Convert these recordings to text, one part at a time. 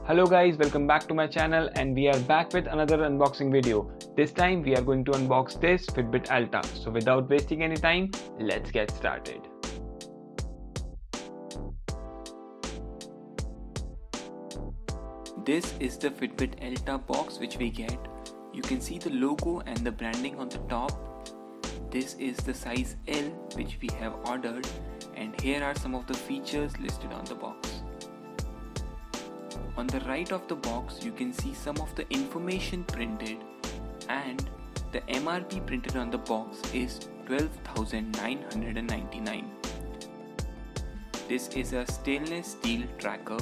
Hello guys, welcome back to my channel and we are back with another unboxing video. This time we are going to unbox this Fitbit Alta. So without wasting any time, let's get started. This is the Fitbit Alta box which we get. You can see the logo and the branding on the top. This is the size L which we have ordered, and here are some of the features listed on the box. On the right of the box you can see some of the information printed, and the MRP printed on the box is 12,999. This is a stainless steel tracker.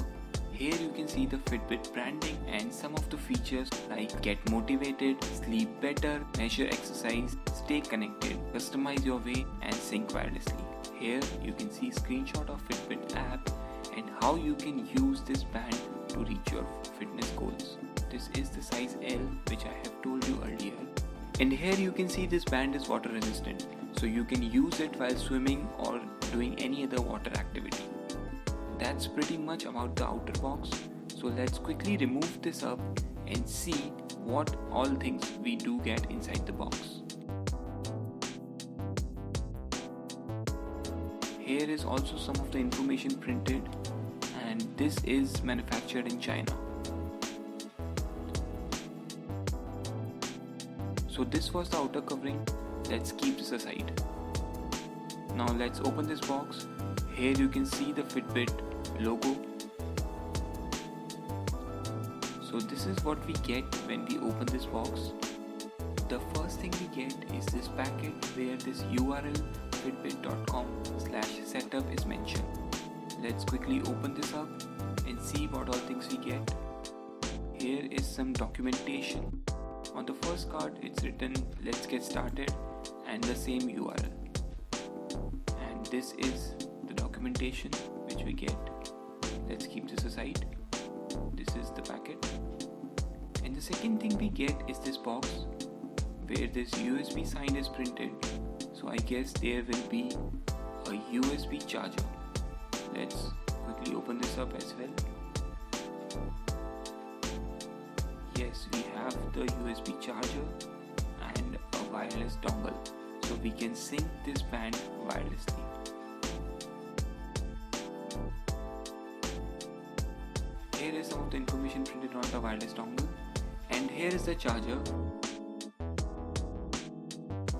Here you can see the Fitbit branding and some of the features like get motivated, sleep better, measure exercise, stay connected, customize your way and sync wirelessly. Here you can see screenshot of Fitbit app and how you can use this band to reach your fitness goals. This is the size L which I have told you earlier. And here you can see this band is water resistant, so you can use it while swimming or doing any other water activity. That's pretty much about the outer box. So let's quickly remove this up and see what all things we do get inside the box. Here is also some of the information printed, and this is manufactured in China. So this was the outer covering. Let's keep this aside. Now let's open this box. Here you can see the Fitbit logo. So this is what we get when we open this box. The first thing we get is this packet where this URL fitbit.com/setup is mentioned. Let's quickly open this up and see what all things we get. Here is some documentation. On the first card it's written "Let's get started" and the same URL. And this is the documentation which we get. Let's keep this aside. This is the packet. And the second thing we get is this box where this USB sign is printed. So I guess there will be a USB charger. Let's quickly open this up as well. Yes, we have the USB charger and a wireless dongle, so we can sync this band wirelessly. Here is some of the information printed on the wireless dongle, and here is the charger.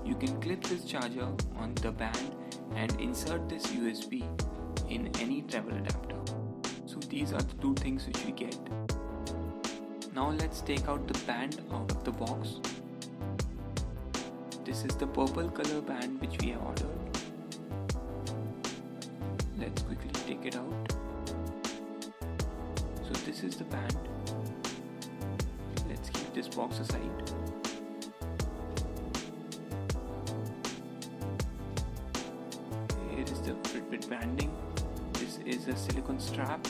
You can clip this charger on the band and insert this USB in any travel adapter. So these are the two things which we get. Now let's take out the band out of the box. This is the purple color band which we have ordered. Let's quickly take it out. So this is the band. Let's keep this box aside. Here is the Fitbit branding. This is a silicone strap.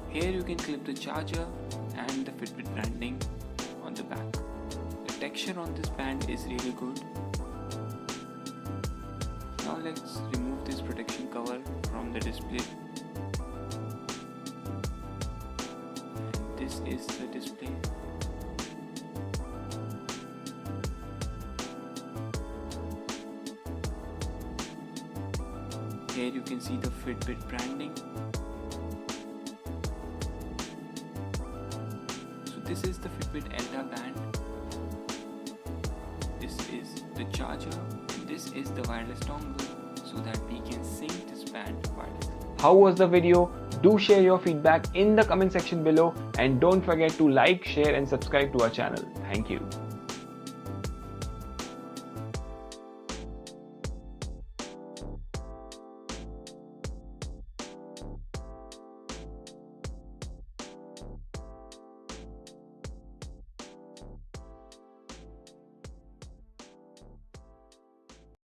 Here you can clip the charger and the Fitbit branding on the back. The texture on this band is really good. Now let's remove this protection cover from the display. And this is the display. Here you can see the Fitbit branding. So this is the Fitbit Alta band. This is the charger. And this is the wireless dongle, so that we can sync this band wirelessly. How was the video? Do share your feedback in the comment section below and don't forget to like, share and subscribe to our channel. Thank you.